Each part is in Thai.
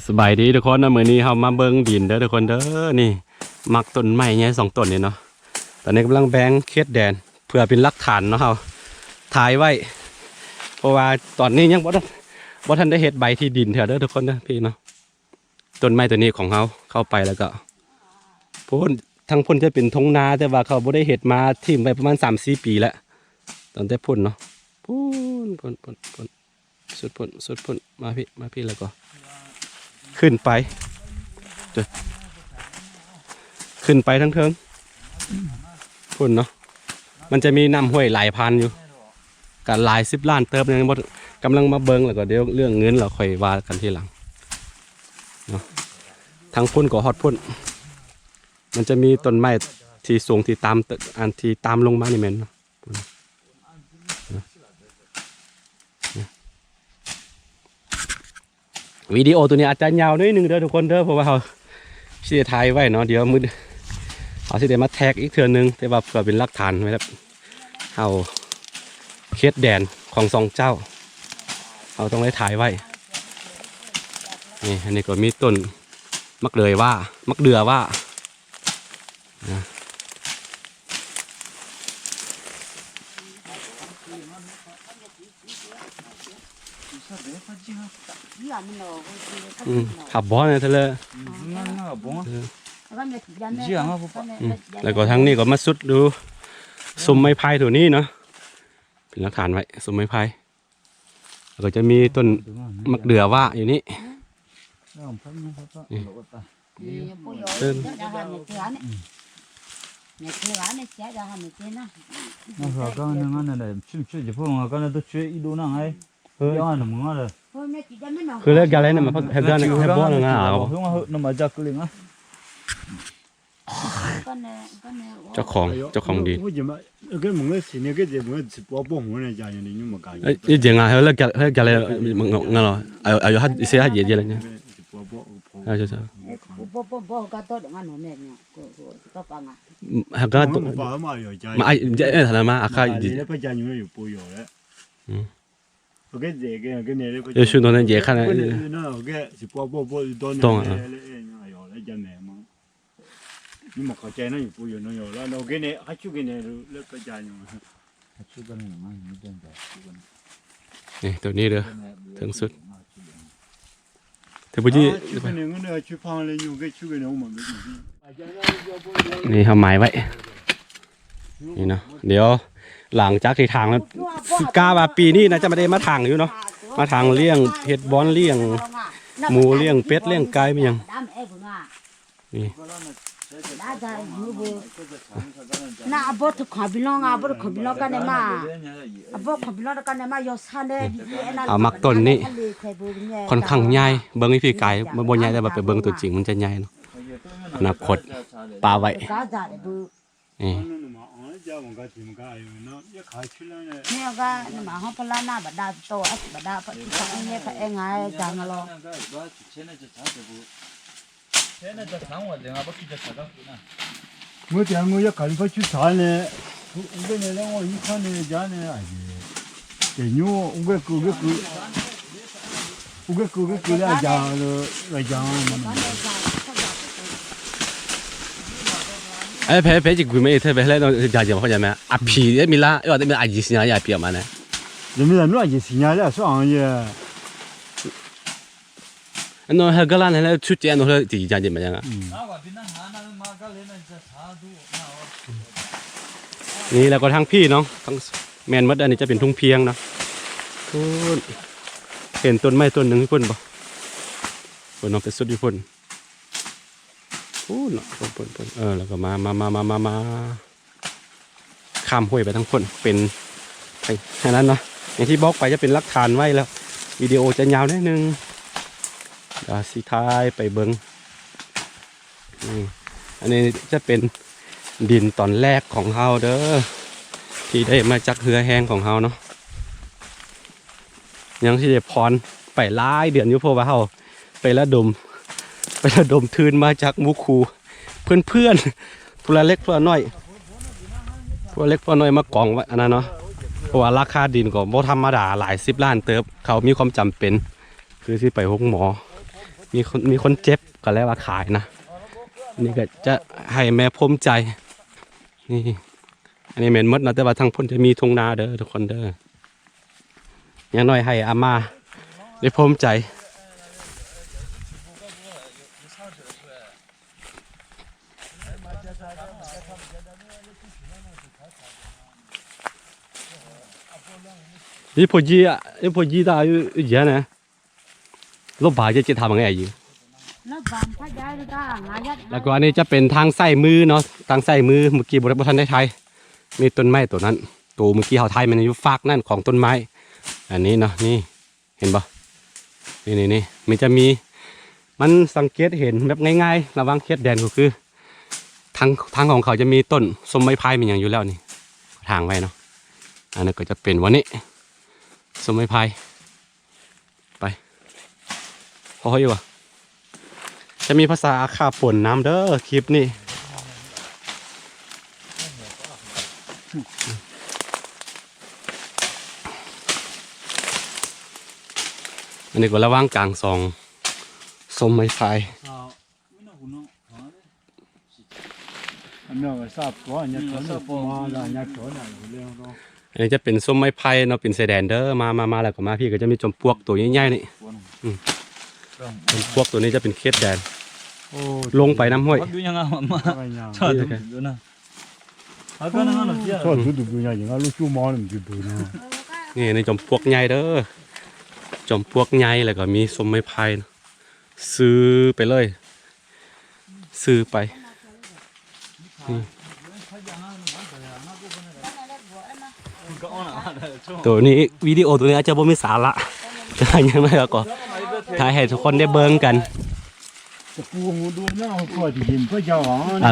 สบายดีทุกคนนะมื้อนี้เรามาเบิ่งดินเด้อทุกคนเด้อนี่มักต้นไม้ใหญ่2ต้นนี่เนาะตอนนี้กำลังแบ่งเขตแดนเพื่อเป็นหลักฐานเนาะเราถ่ายไว้เพราะว่าตอนนี้ยังบ่ทันได้เฮ็ดใบที่ดินเถอะเด้อทุกคนเด้อพี่เนาะต้นไม้ตัวนี้ของเขาเข้าไปแล้วก็พ้นทั้งพ้นจะเป็นทุ่งนาแต่ว่าเขาบ่ได้เฮ็ดมาทิ้งไปประมาณ 3-4 ปีแล้วตอนแต่พ้นเนาะพ้นสุดพ้นมาพี่แล้วก็ขึ้นไปทั้งเทิงพุ่นเนาะมันจะมีน้ำห้วยหลายพันอยู่กับหลาย10 ล้านเติบเนี่ยกำลังมาเบิ้งแล้วก็เดี๋ยวเรื่องเงินเราค่อยว่ากันทีหลังเนาะทางพุ่นก็ฮอดพุ่นมันจะมีต้นไม้ที่สูงที่ตามตึกอันที่ตามลงมานี่แม่นเนาะวิดีโอตัวนี้อาจจะยาวนิดนึงเด้อทุกคนเด้อเพราะว่าเขาสิได้ถ่ายไว้เนาะเดี๋ยวมือเขาสิได้มาแท็กอีกเทื่อนึงแต่ว่าเพื่อเป็นหลักฐานไว้ครับเอาเขตแดนของสองเจ้าเราต้องได้ถ่ายไว้นี่อันนี้ก็มีต้นมักเดือว่านะขับบอลเนี่ยเธอเลยแล้วก็ทั้งนี้ก็มาสุดดูซุ้มไม้พายตัวนี้เนาะเป็นหลักฐานไว้ซุ้มไม้พายแล้วก็จะมีต้นมักเดือว่าอยู่นี่คือเลิกกันเลยนะมันเห็นกันเห็นบ้านงาครับเจ้าของดีอีเจ๋งอ่ะเลิกกันเลยมึงงั้นเหรออายุฮัดเสียฮัดเยอะเลยเนี่ยใช่ฮักก็มาไอ้เจ๊ถามมาอาคาดี有许多人也看了，懂啊。你们考证那有不有那有了，那给你还去给你那个家用。นี่ตัวนี้เด้อถึงสุดแต่พอดีนี่ทำไม้ไว้นี่เนาะเดี๋ยวหลังจากที่ทางแล้วกาว่าปีนี้นะจะไม่ได้มาทางอยู่เนาะมาทางเลี้ยงเห็ดบอนเลี้ยงหมูเลี้ยงเป็ดเลี้ยงไก่ไม่ยังนี่น่าบดขอบิลองบดขอบิลองกันมาบดขอบิลองกันมายอสันเดเอามักต้นนี่ค่อนข้างใหญ่เบิ้งพี่ไก่มันบ่ใหญ่แต่แบบไปเบิ้งตัวจริงมันจะใหญ่เนาะอนาคตปลาไว้นี่เนี่ยก็มาห้องพลานาบัดดาโตบัดดาพัดพัดเนี่ยพัดเองไงจังเราเมื่อเช้า我要赶快去查呢，我跟你那我一看呢家呢，哎呀，这牛我来讲来讲。哎，陪几个妹特别来到家境好像没啊皮也没啦，要得没阿姨新娘也别嘛呢。你们那阿姨新娘了爽耶。那还个啦，那出钱那个第一家怎么样啊？นี่แล้วก็ทั้งพี่เนาะทั้งแมนมัดอันนี้จะเป็นทุ่งเพียงเนาะเห็นต้นไม้ต้นหนึ่งพุ่นบ่พุ่นน้องเป็นสุดที่พุ่นเนาะพุ่นแล้วก็มาข้ามห้วยไปทั้งพุ่นเป็นแค่นั้นเนาะอย่างที่บอกไปจะเป็นหลักฐานไว้แล้ววิดีโอจะยาวนิดนึงสีท้ายไปเบิ้งอันนี้จะเป็นดินตอนแรกของเฮาเด้อที่ได้มาจากเหือแห้งของเฮาเนาะยังที่ได้พรไปหลายเดือนอยู่เพราะว่าเฮาไประดมทืนมาจากมูคูเพื่อนพวกเล็กพวกน้อยมากองไว้อันนั้นเนาะเพราะว่าราคาดินก็บ่ธรรมดาหลาย10 ล้านเติบเขามีความจำเป็นคือที่ไปหกหมอ มีคนเจ็บก็แล้วว่าขายนะนี่ก็จะให้แม่ภูมิใจนี่อันนี้เหม็นมดนะแต่ว่าทางพ้นจะมีทุ่งนาเด้อทุกคนเด้ออย่างน้อยให้อาม่าได้ภูมิใจนี่พอยีอ่ะนี่พอยีตาอยู่เยอะนะรถบ่ายจะทำยังไงอยู่แล้วก็อันนี้จะเป็นทางใส่มือเนาะทางใส่มือเมื่อกี้บริษัทได้ไทยมีต้นไม้ตัวนั้นตัวเมื่อกี้เขาไทยมันอยู่ฟากนั่นของต้นไม้อันนี้เนาะนี่เห็นปะนี่มันจะมีมันสังเกตเห็นแบบง่ายๆระวังเคสแดนก็คือทางของเขาจะมีต้นส้มไม้พายมีอย่างอยู่แล้วนี่ทางไว้เนาะอันนี้ก็จะเป็นวันนี้ส้มไม้พายไปพออยู่วะจะมีภาษาอาขาฝนน้ำเด้อคลิปนี่อันนี้ก็ระว่างกลางซองส้มไม้พายอันนี้จะเป็นส้มไม้ไผ่เนาะเป็นไซแดนเดอร์มาแล้วก็มาพี่ก็จะมีจอมปลวกตัวใหญ่ๆนี่จอมปลวกตัวนี้จะเป็นเคสแดนลงไปน้ำห้วยนี่ในจอมปลวกใหญ่เด้อจอมปลวกใหญ่แล้วก็มีส้มไม้ไผ่ซื้อไปเลยซื้อไปตัวนี้วิดีโอตัวนี้อาจจะบ่มีสาระแต่ยังไงก็ถ่ายให้ทุกคนได้เบิ่งกัน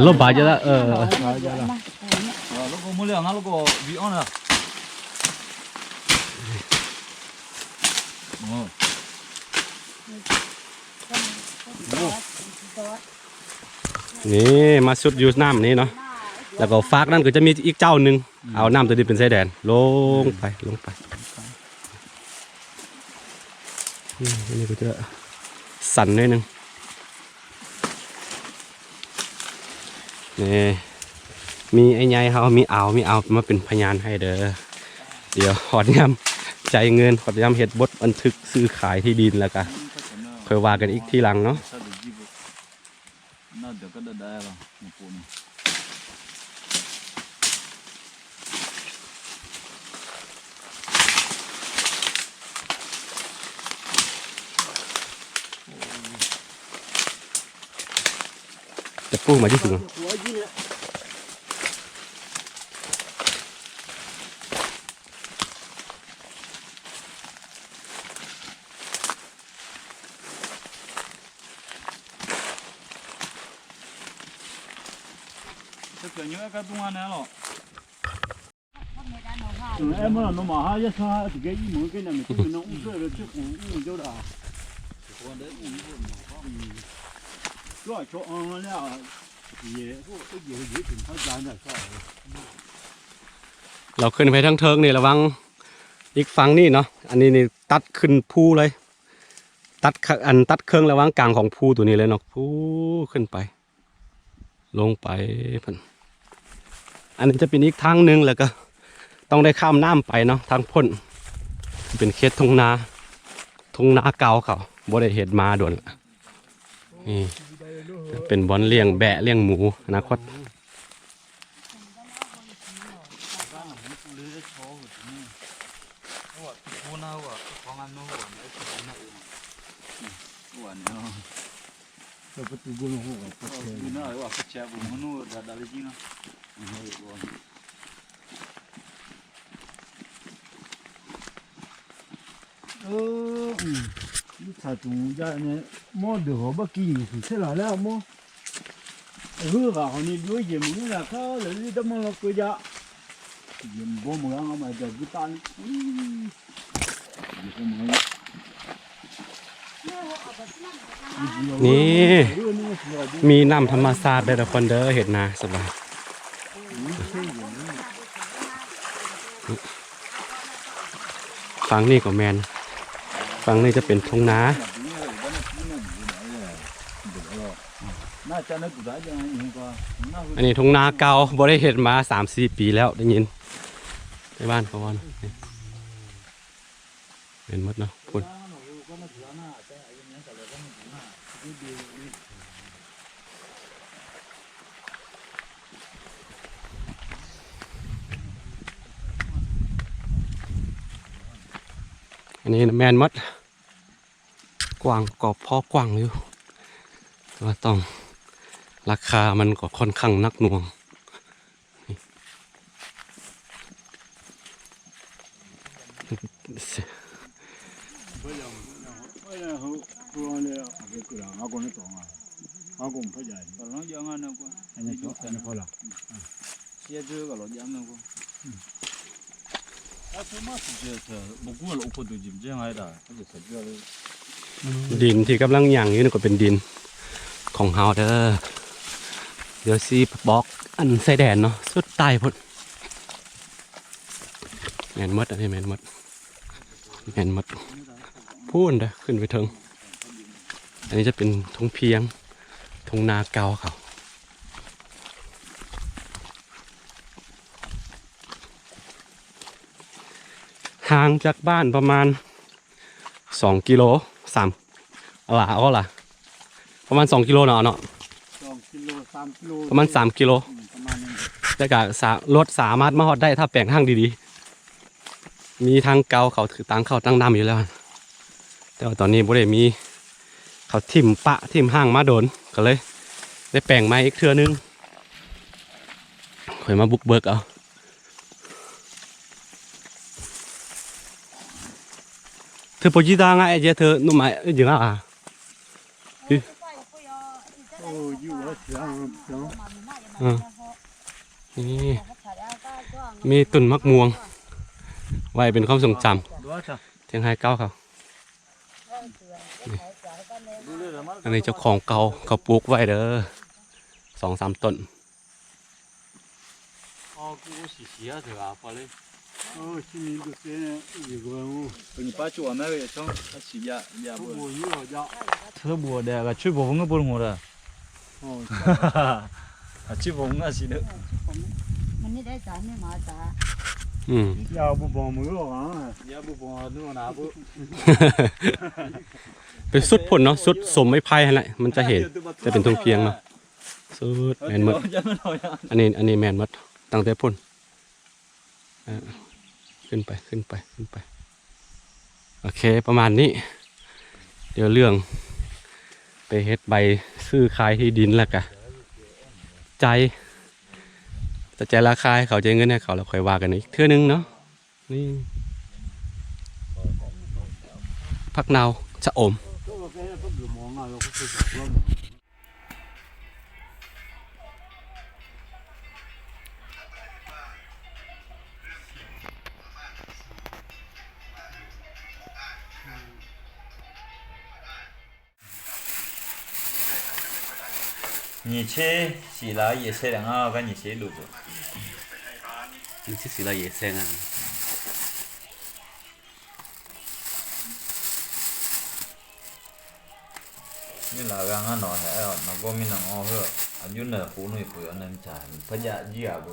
รถบาจะละนี่มาสุดยูน้ำนี่เนาะแล้วก็ฟากนั่นก็จะมีอีกเจ้าหนึ่งเอาน้ำตัวนี้เป็นไส้แดนลงไปนี่ก็จะสั่นนิดนึงนี่มีไอ้ใหญ่เขามีเอามาเป็นพยานให้เด้อเดี๋ยวหอดยำใจเงินหอดยำเห็ดบดบันทึกซื้อขายที่ดินแล้วกันค่อยว่ากันอีกทีหลังเนาะจะปูมาที่สุดเราขึ้นไปทั้งเทิงนี่ระวังอีกฝั่งนี่เนาะอันนี้นี่ตัดขึ้นภูเลยตัดเครื่องระวังกลางของภูตัวนี้เลยเนาะภูขึ้นไปลงไปอันนี้จะเป็นอีกทางหนึ่งแล้วก็ต้องได้ข้ามน้ำไปเนาะทางพ้นเป็นเขตทุ่งนาเก่าเขาบ่ได้เห็ดมาด่วนนี่เป็นบอนเลี้ยงแบะเลี้ยงหมูอนาคตถ้าตูจะเนี่ยมอเดือบักกี้สุดเท่าแล้วมอก็เขานี่ด้วยเยี่ยมนี่แหละเขาเลยจะมาเราก็จะเยี่ยมบ่เหมือนเอามาจากกุตันนี่มีน้ำธรรมชาติได้ทุกคนเด้อเห็ดนาสบายฝั่งนี้ก็แมนฝั่งนี้จะเป็นทุ่งนา น่าจะนึกได้ยังไงอีกว่า อันนี้ทุ่งนาเก่าบ่ได้เห็นมา 3-4 ปีแล้วได้ยินในบ้านเขาว่าเป็นหมดเนาะพุ่นอันนี้แมนหมดกว้างก็พอกว้างอยู่แต่ว่าต้องราคามันก็ค่อนข้างนักหน่วงดินที่กำลังย่างอยู่นี่ก็เป็นดินของเฮาเด้อเดี๋ยวซีบอกอันใส่แดนเนาะสุดใต้พุ่นแมนหมดอันนี้แมนหมดพูนเด้อขึ้นไปถึงอันนี้จะเป็นทุ่งเพียงทุ่งนาเก่าเขาห่างจากบ้านประมาณ2 กิโล3เอาล่ะประมาณ2 กิโลเนาะ2 กิโล 3 กิโล ประมาณ3 กิโล ประมาณนั้น แต่ก็รถสามารถมาฮอดได้ถ้าแปลงทางดีๆมีทางเก่าเขาถือตังเข้าตั้งน้ำอยู่แล้วแต่ว่าตอนนี้บ่ได้มีเขาทิ่มปะทิ่มห้างมาโดนก็เลยได้แปลงมาอีกเทื่อนึงค่อยมาบุกเบิกเอาเธอปจีตางไอ้เจ้าเธอนุ่มไอ้ยังอ่ะ โอ้อยู่ว่าเสียงนี่มีต้นมะม่วงไว้เป็นความทรงจำเทียงไฮเก้าเขาอันนี้เจ้าของเก่าเขาปลูกไว้เด้อ2-3 ต้นที่นี่ก็เสียอยู่กัน你把脚那个也整，他洗呀呀不？我有了家特别的个吹风个不弄了，哦哈哈，啊吹风啊是的，มันนี่ได้สารไม่มาสา 要不帮没有啊也不帮弄哪不？ เป็นสุดผลเนาะสุดสมไม้ไผ่อะไรมันจะเห็นจะเป็นทงเพียงเนาะสุดแมนหมดอันนี้แมนหมดตั้งแต่พ่นขึ้นไปโอเคประมาณนี้เดี๋ยวเรื่องไปเฮ็ดใบซื้อขายที่ดินแล้วกะใจราคาให้เขาใจเงินให้เขาเราค่อยว่ากันอีกเทื่อนึงเนาะนี่ผักนาวชะอม你切洗了也切两个，跟你切卤子。你这是了野生啊你那个俺拿来哦，那个米能熬喝，啊就那湖内不要能吃，不加鱼啊不。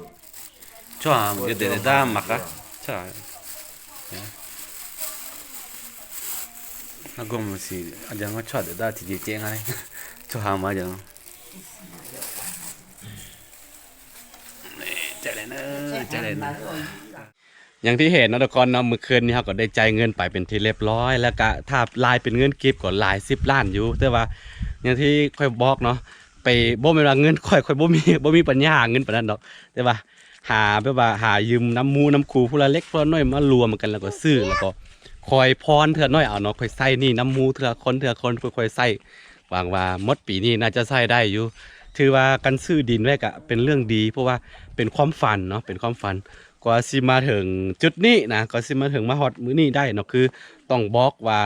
cho một cái để ta mặc á trời nó gồm một gì anh chẳng có cho để ta thì chỉ ngay cho hàng mà chẳng chạy lên nữa อย่างที่เห็นนะทุกคนเนาะเมื่อคืนนี้เขาก็ได้จ่ายเงินไปเป็นที่เรียบร้อยแล้วก็ถ้าลายเป็นเงินกิฟต์ก็หลาย10 ล้านอยู่แต่ว่าอย่างที่ค่อยบอกเนาะไปบ่แม่นว่าเงินค่อยบ่มีปัญญาหาเงินปานนั้นดอกแต่ว่าหาแบบว่าหายืมน้ำมูน้ำคูผู้ละเล็กผู้ละน้อยมารวมกันแล้วก็ซื้อแล้วก็คอยพรเทื่อน้อยเอาเนาะค่อยใส่นี่น้ำมูเทื่อคนค่อยๆใส่หวังว่าหมดปีนี้น่าจะใส่ได้อยู่ถือว่าการซื้อดินไว้ก็เป็นเรื่องดีเพราะว่าเป็นความฝันเนาะเป็นความฝันกว่าสิมาถึงจุดนี้นะก็สิมาถึงมาฮอดมื้อนี้ได้เนาะคือต้องบอกว่า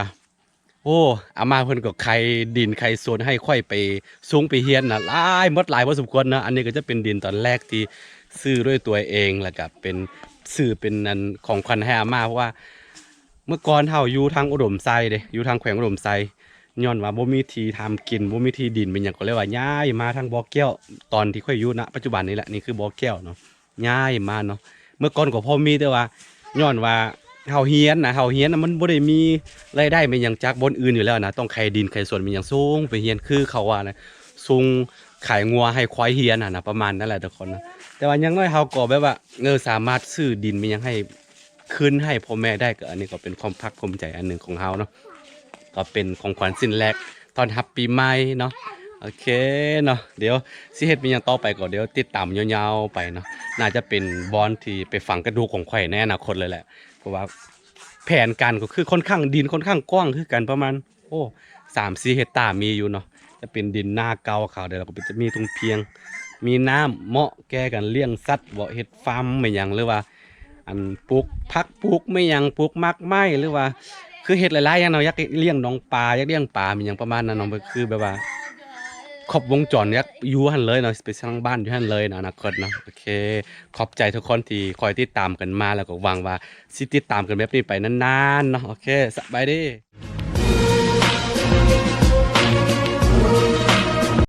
โอ้อามาเพิ่นก็ใครดินใครสวนให้ค่อยไปสูงไปเฮียนน่ะหลายพอสมควรนะอันนี้ก็จะเป็นดินตอนแรกที่ซื้อด้วยตัวเองแล้วก็เป็นซื้อเป็นอันของขวัญให้อาม่าเพราะว่าเมื่อก่อนเฮาอยู่ทางอุดมไซเด้อยู่ทางแขวงอุดมไซ ย้อนว่าบ่มีที่ทำกินบ่มีที่ดินเป็นหยังก็เลยว่าย้ายมาทางบ่อแก้วตอนที่ค่อยอยู่ณปัจจุบันนี้แหละนี่คือบ่อแก้วเนาะย้ายมาเนาะเมื่อก่อนก็พอมีแต่ว่าย้อนว่าเฮาเฮียนน่ะมันบ่ได้มีรายได้เป็นหยังจากบนอื่นอยู่แล้วนะต้องไขดินไขสวนเป็นหยังสูงไปเฮียนคือเขาว่านะสูงขายงัวให้ควายเฮียนนะประมาณนั้นแหละทุกคนนะแต่ว่าอยังน้อยเฮาก็แบบว่าสามารถซื้อดินเป็นหยังให้คืนให้พ่อแม่ได้ก็อันนี้ก็เป็นความภาคภูมิใจอันหนึงของเฮาเนาะก็เป็นของขวัญสิ้นแรกตอนรับปีใหม่เนาะโอเคเนาะเดี๋ยวสิเฮ็ดเป็นหยังต่อไปก็เดี๋ยวติดตามยาวๆไปเนาะน่าจะเป็นบอนที่ไปฝังกระดูกของข่อยในอนาคตเลยแหละเพราะว่าแผนการก็คือค่อนข้างดินค่อนข้างกว้างคือกันประมาณ3-4 เฮกตาร์มีอยู่เนาะจะเป็นดินหน้าเก่าเขาเดี๋ยวเราก็จะมีตรงเพียงมีน้ำเหมาะแก่กันเลี้ยงสัตว์บ่เฮ็ดฟาร์มไม่หยังหรือว่าอันปลูกผักปลูกไม่หยังปลูกมักไม้หรือว่าคือเฮ็ดหลายๆอย่างเนาะอยากเลี้ยงน้องปลาอยากเลี้ยงปลามีหยังประมาณนั้นเนาะคือแบบว่าครบวงจรอยากอยู่หั่นเลยเนาะไปสร้างบ้านอยู่หั่นเลยเนาะอนาคตเนาะโอเคขอบใจทุกคนที่คอยติดตามกันมาแล้วก็หวังว่าสิติดตามกันแบบนี้ไปนานๆเนาะโอเคสบายดี